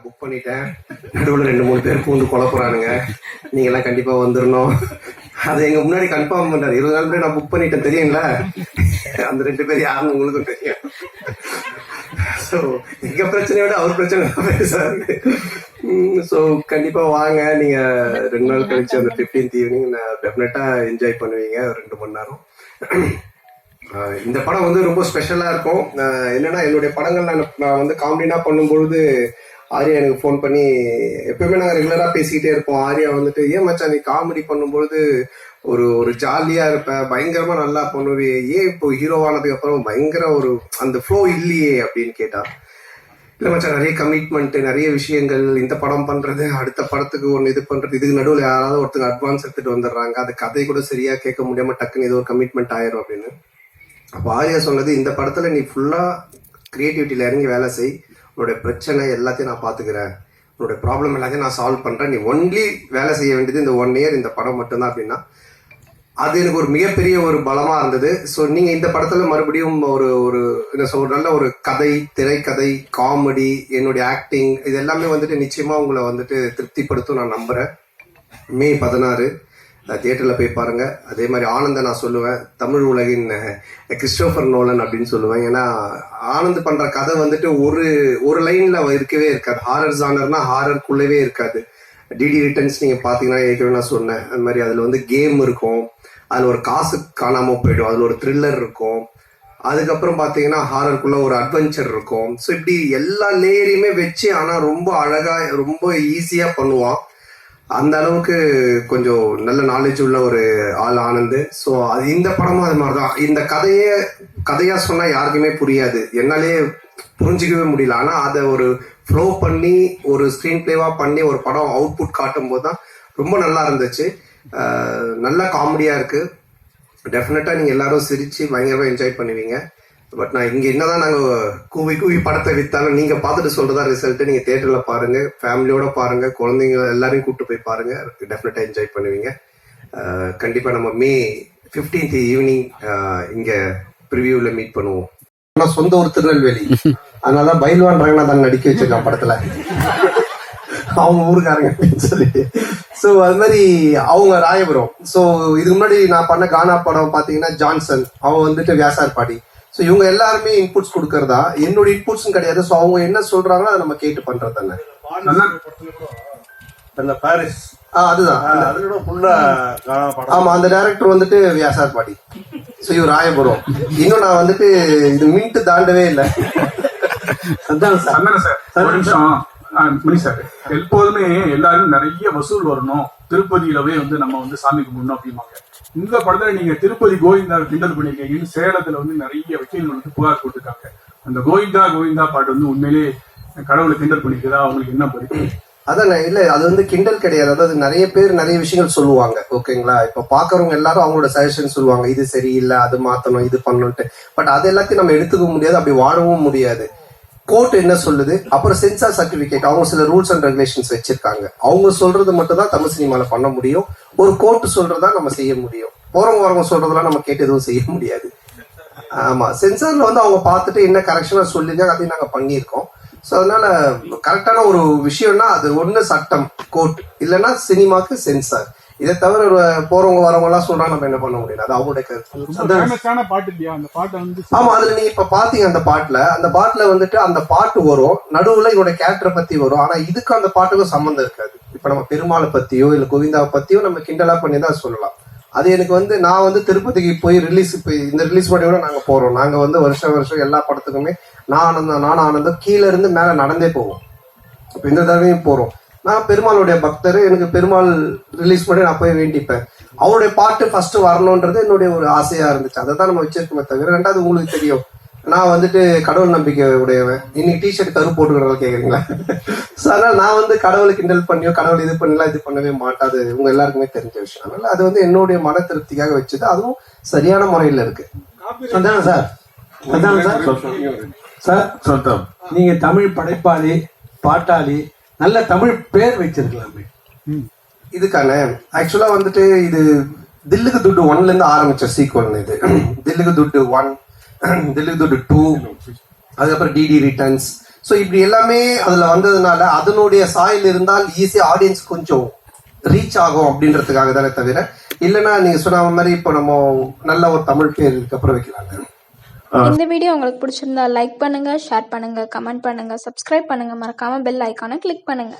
நான் புக் பண்ணிட்டேன். நடுவில் 2-3 பேர் பூந்து குழப்புறானுங்க. நீங்களாம் கண்டிப்பா வந்துடணும். அதை எங்க முன்னாடி கன்ஃபார்ம் பண்றாரு. 20 நாள் முன்னாடி நான் புக் பண்ணிட்டேன் தெரியுங்களா? அந்த 2 பேர் யாருன்னு உங்களுக்கும் தெரியும். ஸோ எங்க பிரச்சனையோட அவர் பிரச்சனை பெருசா இருக்கு. ஸோ கண்டிப்பா வாங்க. நீங்க 2 நாள் கழிச்சு அந்த 15th ஈவினிங் டெஃபினட்டா என்ஜாய் பண்ணுவீங்க. 2 மணி நேரம். இந்த படம் வந்து ரொம்ப ஸ்பெஷலா இருக்கும். என்னன்னா என்னுடைய படங்கள் நான் வந்து காமெடினா பண்ணும்பொழுது ஆர்யா எனக்கு ஃபோன் பண்ணி, எப்பவுமே நாங்கள் ரெகுலரா பேசிக்கிட்டே இருப்போம். ஆர்யா வந்துட்டு, ஏன் மச்சான் நீ காமெடி பண்ணும்பொழுது ஒரு ஜாலியா இருப்ப, பயங்கரமா நல்லா பண்ணுவே, ஏன் இப்போ ஹீரோவானதுக்கு அப்புறம் பயங்கர அந்த ஃப்ளோ இல்லையே அப்படின்னு கேட்டா. இல்லை மச்சான், நிறைய கமிட்மெண்ட், நிறைய விஷயங்கள், இந்த படம் பண்றது, அடுத்த படத்துக்கு ஒன்று இது பண்றது, இதுக்கு நடுவில் யாராவது ஒருத்தங்க அட்வான்ஸ் எடுத்துட்டு வந்துடுறாங்க, அது கதை கூட சரியா கேட்க முடியாம டக்குன்னு இது ஒரு கமிட்மெண்ட் ஆயிரும் அப்படின்னு. அப்போ ஆர்யா சொன்னது, இந்த படத்துல நீ ஃபுல்லா கிரியேட்டிவிட்டியில இறங்கி வேலை செய், உன்னோட பிரச்சனை எல்லாத்தையும் நான் பாத்துக்கிறேன், உன்னோட ப்ராப்ளம் எல்லாத்தையும் நான் சால்வ் பண்றேன், நீ ஒன்லி வேலை செய்ய வேண்டியது இந்த 1 year இந்த படம் மட்டும்தான் அப்படின்னா, அது எனக்கு ஒரு மிகப்பெரிய ஒரு பலமா இருந்தது. ஸோ நீங்க இந்த படத்துல மறுபடியும் ஒரு நல்ல ஒரு கதை, திரைக்கதை, காமெடி, என்னுடைய ஆக்டிங், இது எல்லாமே வந்துட்டு நிச்சயமா உங்களை வந்துட்டு திருப்திப்படுத்தும் நான் நம்புறேன். மே 16 தியேட்டர்ல போய் பாருங்க. அதே மாதிரி ஆனந்த நான் சொல்லுவேன், தமிழ் உலகின் கிறிஸ்டோபர் நோலன் அப்படின்னு சொல்லுவேன். ஏன்னா ஆனந்த் பண்ற கதை வந்துட்டு ஒரு லைன்ல இருக்கவே இருக்காது. ஹாரர் ஜானர்னா ஹாரருக்குள்ளவே இருக்காது. டிடி ரிட்டர்ன்ஸ் நீங்க பாத்தீங்கன்னா ஏற்கனவே நான் சொன்னேன், அது மாதிரி அதுல வந்து கேம் இருக்கும், அதுல ஒரு காசு காணாம போயிடும், அதுல ஒரு த்ரில்லர் இருக்கும், அதுக்கப்புறம் பாத்தீங்கன்னா ஹாரருக்குள்ள ஒரு அட்வென்ச்சர் இருக்கும். ஸோ இப்படி எல்லா லேயரையுமே வச்சு ஆனா ரொம்ப அழகா ரொம்ப ஈஸியா பண்ணுவான். அந்த அளவுக்கு கொஞ்சம் நல்ல நாலேஜ் உள்ள ஒரு ஆள் ஆனந்த். ஸோ அது இந்த படமும் அது மாதிரிதான். இந்த கதையா சொன்னா யாருக்குமே புரியாது, என்னாலே புரிஞ்சிக்கவே முடியல. ஆனா அதை ஒரு ஃப்ளோ பண்ணி ஒரு ஸ்கிரீன் பிளேவா பண்ணி ஒரு படம் அவுட்புட் காட்டும் போது தான் ரொம்ப நல்லா இருந்துச்சு. நல்ல காமெடியா இருக்கு. டெஃபினட்டா நீங்க எல்லாரும் சிரிச்சு பயங்கரமா என்ஜாய் பண்ணுவீங்க. பட் நான் இங்க என்னதான் நாங்க கூவி படத்தை வித்தாலும் நீங்க பார்த்துட்டு சொல்றதா ரிசல்ட். நீங்க தியேட்டர்ல பாருங்க, ஃபேமிலியோட பாருங்க, குழந்தைங்க எல்லாரையும் கூப்பிட்டு போய் பாருங்க, டெஃபினட்டா என்ஜாய் பண்ணுவீங்க. கண்டிப்பா நம்ம மே 15th ஈவினிங் இங்க ப்ரிவியூல மீட் பண்ணுவோம். சொந்த ஊர் திருநெல்வேலி, அதனாலதான் பயில்வான் ரங்கநாதன் நடிக்க வச்சிருக்கான் படத்துல, அவங்க ஊருக்காரங்க அப்படின்னு சொல்லிட்டு. ஸோ அது மாதிரி அவங்க ராயபுரம். ஸோ இதுக்கு முன்னாடி நான் பண்ண கானா படம் பாத்தீங்கன்னா ஜான்சன், அவன் வந்துட்டு வியாசார்பாடி. ஸோ இவங்க எல்லாருமே இன்புட்ஸ் கொடுக்கறதா, என்னோட இன்புட்ஸும் கிடையாது. ஸோ அவங்க என்ன சொல்றாங்களோ அதை நம்ம கேட்டு பண்றது தானே. பாரிஸ் அதுதான். ஆமா, அந்த டைரக்டர் வந்துட்டு வியாசார்பாடி. ஸோ இவர் ராயபுரம். இன்னும் நான் வந்துட்டு இது மின்ட்டு தாண்டவே இல்லை. எப்போதுமே எல்லாரும் நிறைய வசூல் வரணும், திருப்பதியிலவே நம்ம சாமி கும்பிடணும் அப்படிம்பாங்க. இந்த படத்துல நீங்க திருப்பதி கோவிந்தா கிண்டல் பண்ணிருக்கீங்கன்னு சேலத்துல நிறைய வக்கீல்கள் புகார் போட்டுருக்காங்க. அந்த கோவிந்தா கோவிந்தா பாட்டு உண்மையிலே கடவுளை கிண்டல் பண்ணிக்கிறதா, அவங்களுக்கு என்ன பதில்? அதான் இல்ல, அது கிண்டல் கிடையாது. அதாவது நிறைய பேர் நிறைய விஷயங்கள் சொல்லுவாங்க, ஓகேங்களா? இப்ப பாக்குறவங்க எல்லாரும் அவங்களோட சஜஷன் சொல்லுவாங்க, இது சரியில்லை, அது மாத்தணும், இது பண்ணணும்ட்டு. பட் அது எல்லாத்தையும் நம்ம எடுத்துக்க முடியாது, அப்படி வாழவும் முடியாது. கோர்ட் என்ன சொல்லுது, அப்புறம் சென்சார் சர்டிபிகேட், அவங்க சில ரூல்ஸ் அண்ட் ரெகுலேஷன்ஸ் வச்சிருக்காங்க. அவங்க சொல்றது மட்டும் தான் தமிழ் சினிமால பண்ண முடியும். ஒரு கோர்ட் சொல்றதா நம்ம செய்ய முடியும். போறவங்க சொல்றதெல்லாம் நம்ம கேட்டு எதுவும் செய்ய முடியாது. ஆமா, சென்சார்ல அவங்க பார்த்துட்டு என்ன கரெக்ஷனா சொல்லிருக்காங்க, அதையும் நாங்க பண்ணியிருக்கோம். ஸோ அதனால கரெக்டான ஒரு விஷயம்னா அது ஒண்ணு சட்டம், கோர்ட், இல்லைன்னா சினிமாக்கு சென்சார். இதை தவிர போறவங்க வரவங்க எல்லாம் சொல்றாங்க, நம்ம என்ன பண்ண முடியாது, அது அவங்களுடைய கருத்து. ஆமா, அதுல நீங்க இப்ப பாத்தீங்க அந்த பாட்டுல வந்துட்டு அந்த பாட்டு வரும், நடுவுல இவரோட கேரக்டரை பத்தி வரும். ஆனா இதுக்கு அந்த பாட்டுக்கும் சம்பந்தம் இருக்காது. இப்ப நம்ம பெருமாளை பத்தியோ இல்ல கோவிந்தாவை பத்தியோ நம்ம கிண்டலா பண்ணி தான் சொல்லலாம். அது எனக்கு நான் திருப்பதிக்கு போய் இந்த ரிலீஸ் பண்ணியோட நாங்க போறோம். நாங்க வருஷம் எல்லா படத்துக்குமே நானும் ஆனந்தம் கீழே இருந்து மேல நடந்தே போவோம். இப்ப இந்த தடவையும் போறோம். நான் பெருமாளுடைய பக்தர், எனக்கு பெருமாள் ரிலீஸ் பண்ணி நான் போய் வேண்டிப்பேன். அவருடைய பாட்டு ஃபர்ஸ்ட் வரணும்ன்றது என்னுடைய ஒரு ஆசையா இருந்துச்சு. அதை தான் நம்ம வச்சிருக்கோமே தவிர. ரெண்டாவது உங்களுக்கு தெரியும், நான் கடவுள் நம்பிக்கை உடையவன். இன்னைக்கு டிஷர்ட் கரு போட்டுக்கிறவங்க கேக்குறீங்களா? ஸோ அதனால நான் கடவுளை கிண்டல் பண்ணியோ கடவுள் இது பண்ணலாம் இது பண்ணவே மாட்டாது, உங்க எல்லாருக்குமே தெரிஞ்ச விஷயம். அதனால அது என்னுடைய மன திருப்திக்காக வச்சது, அதுவும் சரியான முறையில இருக்கு. அதான சார், அதான சார் சொல்றோம். நீங்க தமிழ் படைப்பாளி, பாட்டாளி, நல்ல தமிழ் பேர் வச்சிருக்கலாமே. இதுக்கான ஆக்சுவலா இது தில்லுக்கு துட்டு 1ல இருந்து ஆரம்பிச்ச சீக்வல். இது தில்லுக்கு துட்டு 1, தில்லுக்கு துட்டு 2, அதுக்கப்புறம் டிடி ரிட்டர்ன்ஸ், ஸோ இப்படி எல்லாமே அதுல வந்ததுனால அதனுடைய சாயல் இருந்தால் ஈஸியா ஆடியன்ஸ் கொஞ்சம் ரீச் ஆகும் அப்படின்றதுக்காக தானே தவிர, இல்லைன்னா நீங்க சொன்ன மாதிரி இப்போ நம்ம நல்ல ஒரு தமிழ் பேர் இதுக்கப்புறம் வைக்கலாங்க. இந்த வீடியோ உங்களுக்கு பிடிச்சிருந்தா லைக் பண்ணுங்க, ஷேர் பண்ணுங்க, கமெண்ட் பண்ணுங்க, சப்ஸ்கிரைப் பண்ணுங்க, மறக்காம பெல் ஐகானை கிளிக் பண்ணுங்க.